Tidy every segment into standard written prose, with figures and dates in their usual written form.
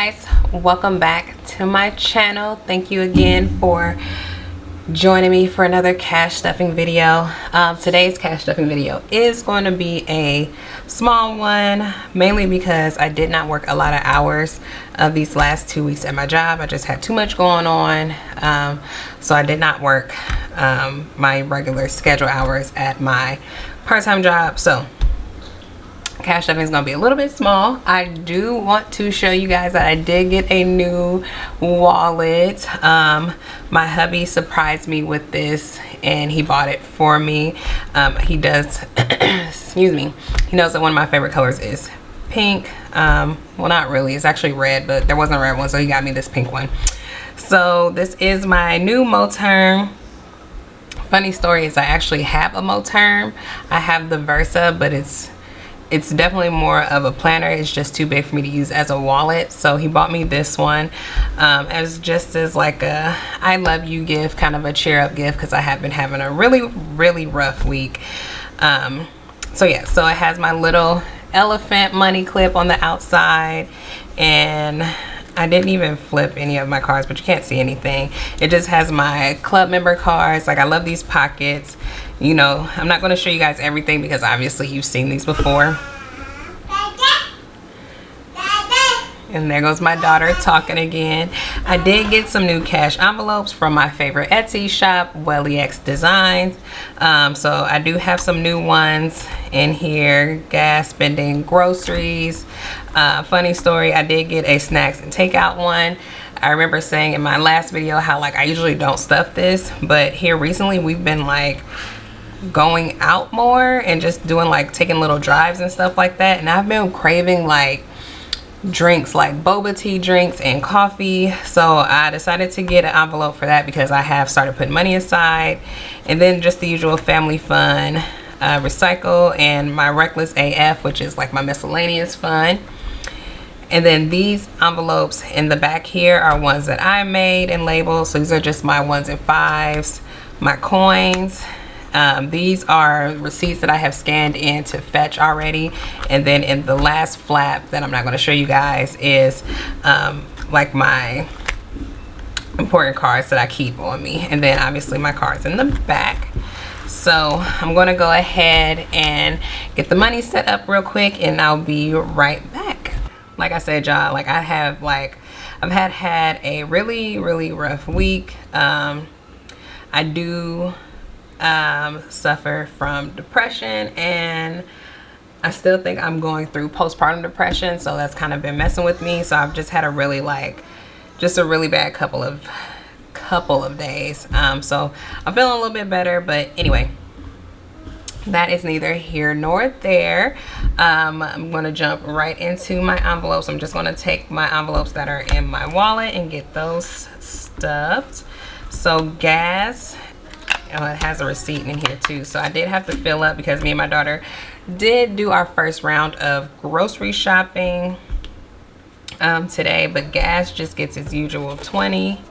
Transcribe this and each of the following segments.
guys, welcome back to my channel. Thank you again for joining me for another cash stuffing video. Today's cash stuffing video is going to be a small one, mainly because I did not work a lot of hours these last 2 weeks at my job. I just had too much going on, so I did not work my regular schedule hours at my part-time job. So cash stuffing is going to be a little bit small. I do want to show you guys that I did get a new wallet. My hubby surprised me with this and he bought it for me. He does excuse me, he knows that one of my favorite colors is pink. Well, not really, it's actually red, but there wasn't a red one, so he got me this pink one. So this is my new Moterm. Funny story is I actually have a Moterm. I have the Versa, but it's definitely more of a planner. It's just too big for me to use as a wallet, so he bought me this one as just as like a I love you gift, kind of a cheer up gift, because I have been having a really rough week. So yeah, so it has my little elephant money clip on the outside, and I didn't even flip any of my cards, but you can't see anything. It just has my club member cards. Like, I love these pockets. You know, I'm not going to show you guys everything because obviously you've seen these before. And there goes my daughter talking again. I did get some new cash envelopes from my favorite Etsy shop, X Designs. So I do have some new ones in here. Gas spending, groceries. Funny story, I did get a snacks and takeout one. I remember saying in my last video how like I usually don't stuff this, but here recently we've been like going out more and just doing like taking little drives and stuff like that, and I've been craving like drinks, like boba tea drinks and coffee. So I decided to get an envelope for that because I have started putting money aside. And then just the usual family fun, recycle, and my reckless AF, which is like my miscellaneous fun. And then these envelopes in the back here are ones that I made and labeled. So these are just my 1s and 5s, my coins. These are receipts that I have scanned in to fetch already. And then in the last flap that I'm not going to show you guys is like my important cards that I keep on me. And then obviously my cards in the back. So I'm going to go ahead and get the money set up real quick and I'll be right back. Like I said, y'all, like I've had a really rough week. I do suffer from depression, and I still think I'm going through postpartum depression, so that's kind of been messing with me. So I've just had a really bad couple of days. So I'm feeling a little bit better, but anyway, that is neither here nor there. I'm going to jump right into my envelopes. I'm just going to take my envelopes that are in my wallet and get those stuffed. So gas, it has a receipt in here too, so I did have to fill up because me and my daughter did do our first round of grocery shopping today, but gas just gets its usual 20.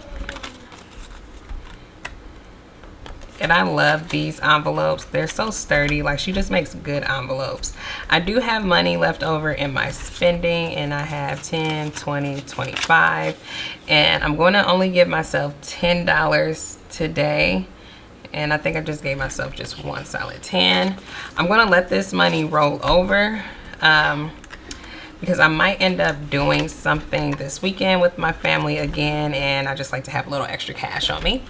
And I love these envelopes. They're so sturdy. Like, she just makes good envelopes. I do have money left over in my spending, and I have 10, 20, 25, and I'm going to only give myself $10 today. And I think I just gave myself just one solid 10. I'm going to let this money roll over because I might end up doing something this weekend with my family again, and I just like to have a little extra cash on me.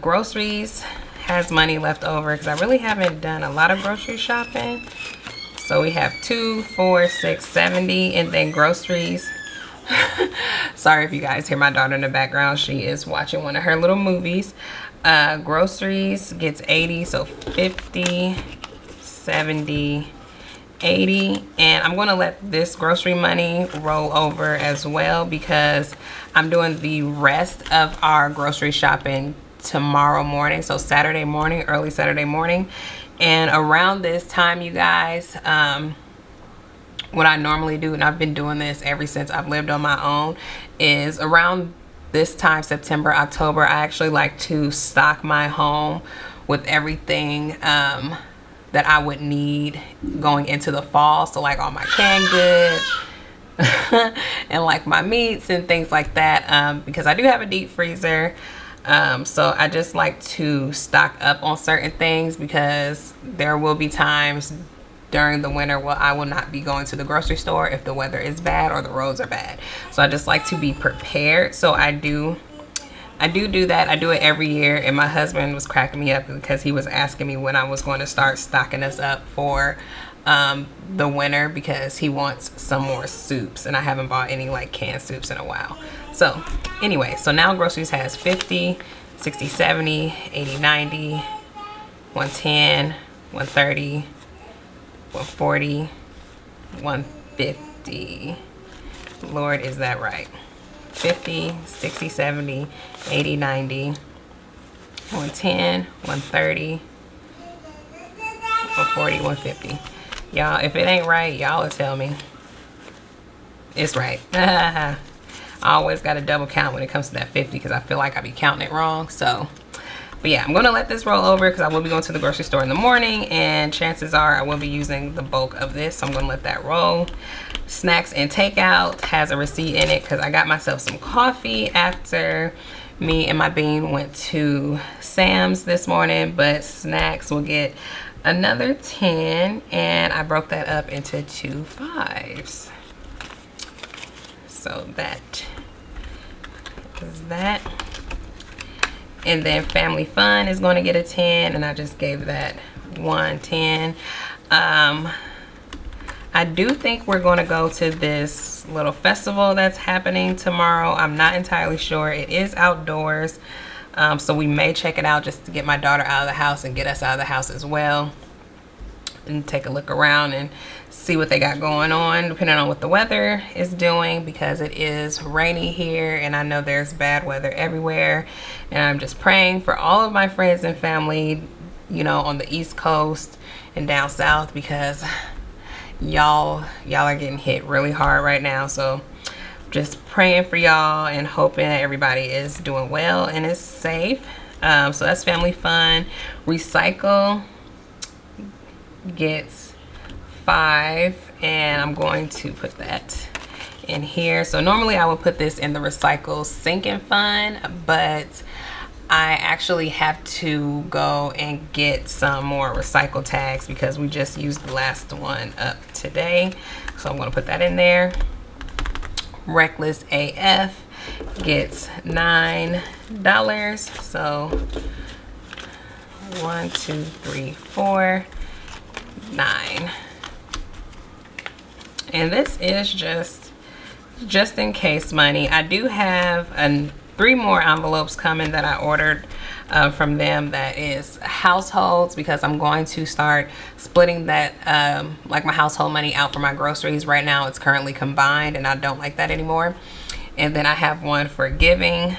Groceries has money left over because I really haven't done a lot of grocery shopping. So we have 2, 4, 6, 70, and then groceries. Sorry if you guys hear my daughter in the background. She is watching one of her little movies. Groceries gets 80, so 50, 70, 80, and I'm going to let this grocery money roll over as well because I'm doing the rest of our grocery shopping tomorrow morning, so Saturday morning, early Saturday morning. And around this time, you guys, what I normally do, and I've been doing this ever since I've lived on my own, is around this time, September, October, I actually like to stock my home with everything that I would need going into the fall. So like all my canned goods, and like my meats and things like that, because I do have a deep freezer. So I just like to stock up on certain things, because there will be times during the winter where I will not be going to the grocery store if the weather is bad or the roads are bad. So I just like to be prepared. So I do that. I do it every year, and my husband was cracking me up because he was asking me when I was going to start stocking us up for the winter, because he wants some more soups, and I haven't bought any like canned soups in a while. So anyway, so now groceries has 50, 60, 70, 80, 90, 110, 130, 140, 150. Lord, is that right? 50, 60, 70, 80, 90, 110, 130, 140, 150. Y'all, if it ain't right, y'all will tell me. It's right. I always got to double count when it comes to that 50, because I feel like I be counting it wrong. So, but yeah, I'm going to let this roll over because I will be going to the grocery store in the morning, and chances are I will be using the bulk of this. So I'm going to let that roll. Snacks and takeout has a receipt in it because I got myself some coffee after me and my bean went to Sam's this morning, but snacks will get another 10, and I broke that up into 2 5s. So that is that. And then family fun is going to get a 10, and I just gave that 1 10. I do think we're going to go to this little festival that's happening tomorrow. I'm not entirely sure. It is outdoors, so we may check it out just to get my daughter out of the house and get us out of the house as well, and take a look around and see what they got going on, depending on what the weather is doing, because it is rainy here and I know there's bad weather everywhere. And I'm just praying for all of my friends and family, you know, on the East Coast and down south, because y'all are getting hit really hard right now. So just praying for y'all and hoping that everybody is doing well and is safe. So that's family fun. Recycle gets 5, and I'm going to put that in here. So normally I would put this in the recycle sinking fund, but I actually have to go and get some more recycle tags because we just used the last one up today. So I'm going to put that in there. Reckless AF gets $9. So 1, 2, 3, 4, 9. And this is just in case money. I do have 3 more envelopes coming that I ordered from them, that is households, because I'm going to start splitting that like my household money out for my groceries. Right now it's currently combined, and I don't like that anymore. And then I have one for giving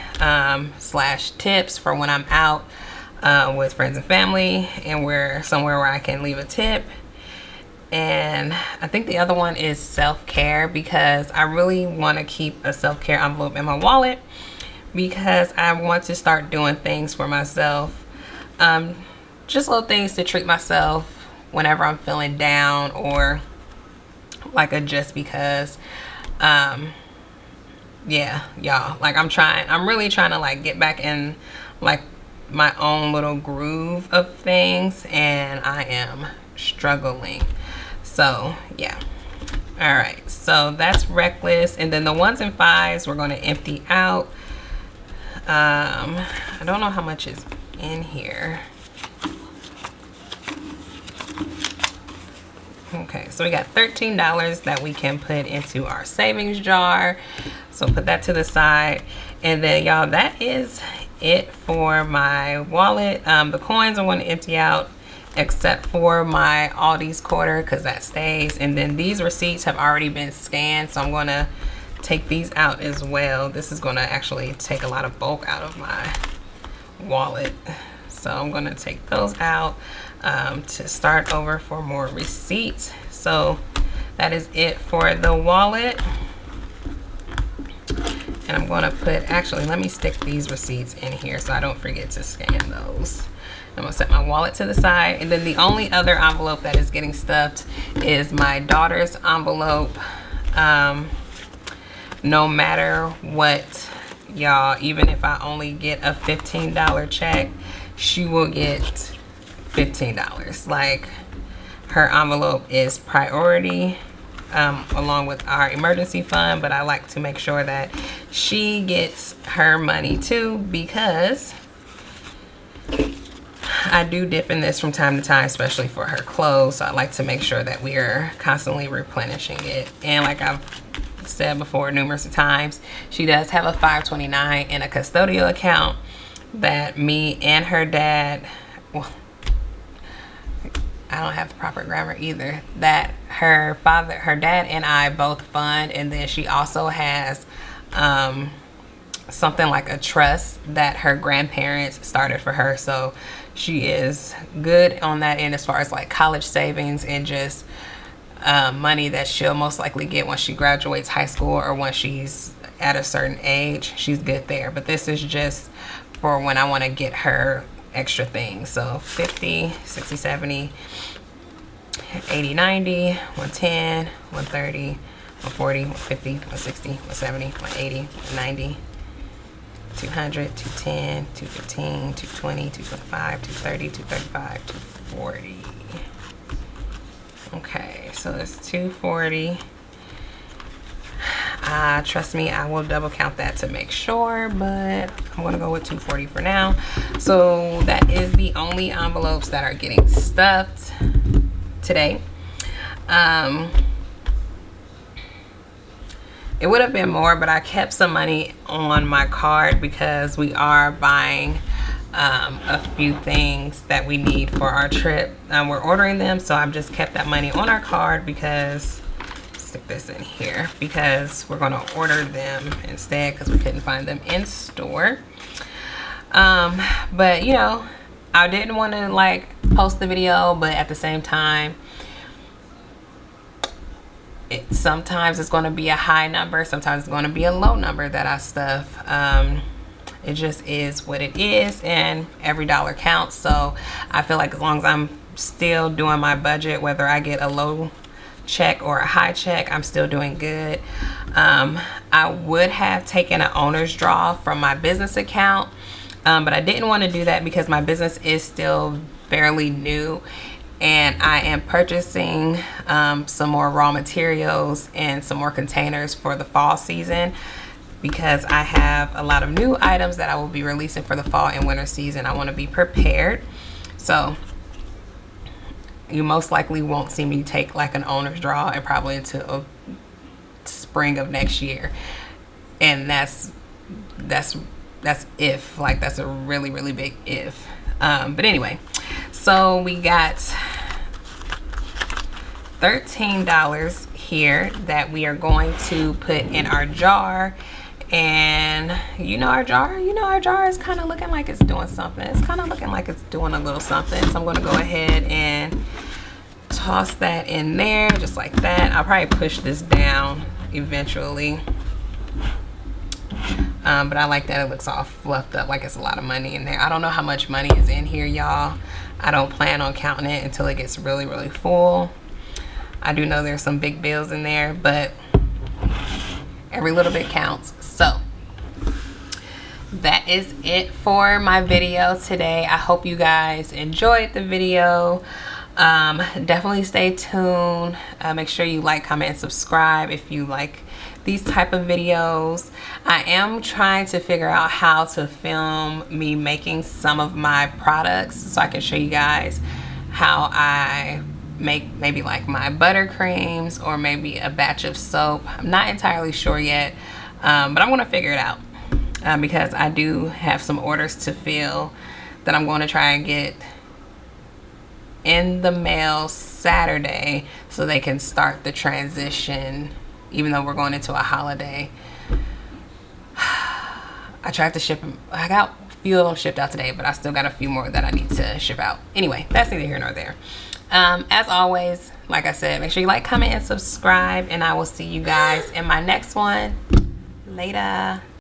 slash tips for when I'm out with friends and family and we're somewhere where I can leave a tip. And I think the other one is self-care, because I really want to keep a self-care envelope in my wallet, because I want to start doing things for myself, just little things to treat myself whenever I'm feeling down, or like a just because. Yeah, y'all, like I'm really trying to like get back in like my own little groove of things, and I am struggling. So yeah, all right, so that's reckless. And then the 1s and 5s we're going to empty out. I don't know how much is in here. Okay, so we got $13 that we can put into our savings jar, so put that to the side. And then y'all, that is it for my wallet. The coins I want to empty out, except for my Aldi's quarter, because that stays. And then these receipts have already been scanned, so I'm going to take these out as well. This is going to actually take a lot of bulk out of my wallet, so I'm going to take those out to start over for more receipts. So that is it for the wallet. And I'm going to put, actually let me stick these receipts in here so I don't forget to scan those. I'm going to set my wallet to the side. And then the only other envelope that is getting stuffed is my daughter's envelope. no matter what, y'all, even if I only get a $15 check, she will get $15. Like, her envelope is priority, along with our emergency fund, but I like to make sure that she gets her money too, because I do dip in this from time to time, especially for her clothes. So I like to make sure that we are constantly replenishing it. And like I've said before numerous times, she does have a 529 and a custodial account that me and her dad, well, I don't have the proper grammar either, that her dad and I both fund. And then she also has something like a trust that her grandparents started for her. So she is good on that end as far as like college savings and just money that she'll most likely get when she graduates high school or when she's at a certain age. She's good there. But this is just for when I want to get her extra things. So 50, 60, 70, 80, 90, 110, 130, 140, 150, 160, 170, 180, 190, 200, 210, 215, 220, 225, 230, 235, 240. Okay, so it's 240. Trust me, I will double count that to make sure, but I'm gonna go with 240 for now. So that is the only envelopes that are getting stuffed today. It would have been more, but I kept some money on my card because we are buying a few things that we need for our trip. We're ordering them, so I've just kept that money on our card because, stick this in here, because we're going to order them instead because we couldn't find them in store. But you know, I didn't want to like post the video, but at the same time, sometimes it's going to be a high number, sometimes it's going to be a low number that I stuff. It just is what it is, and every dollar counts. So I feel like as long as I'm still doing my budget, whether I get a low check or a high check, I'm still doing good. I would have taken an owner's draw from my business account, but I didn't want to do that because my business is still fairly new, and I am purchasing some more raw materials and some more containers for the fall season, because I have a lot of new items that I will be releasing for the fall and winter season. I want to be prepared. So you most likely won't see me take like an owner's draw and probably until spring of next year. And that's if, like, that's a really, really big if. But anyway, so we got $13 here that we are going to put in our jar. And you know our jar is kind of looking like it's doing something. It's kind of looking like it's doing a little something. So I'm going to go ahead and toss that in there just like that. I'll probably push this down eventually. But I like that it looks all fluffed up like it's a lot of money in there. I don't know how much money is in here, y'all. I don't plan on counting it until it gets really, really full. I do know there's some big bills in there, but every little bit counts. So that is it for my video today. I hope you guys enjoyed the video. Definitely stay tuned. Make sure you like, comment, and subscribe if you like these type of videos. I am trying to figure out how to film me making some of my products so I can show you guys how I make maybe like my buttercreams or maybe a batch of soap. I'm not entirely sure yet, but I'm going to figure it out because I do have some orders to fill that I'm going to try and get in the mail Saturday so they can start the transition even though we're going into a holiday. I tried to ship them. I got a few of them shipped out today, but I still got a few more that I need to ship out. Anyway, that's neither here nor there. As always, like I said, make sure you like, comment, and subscribe, and I will see you guys in my next one. Later.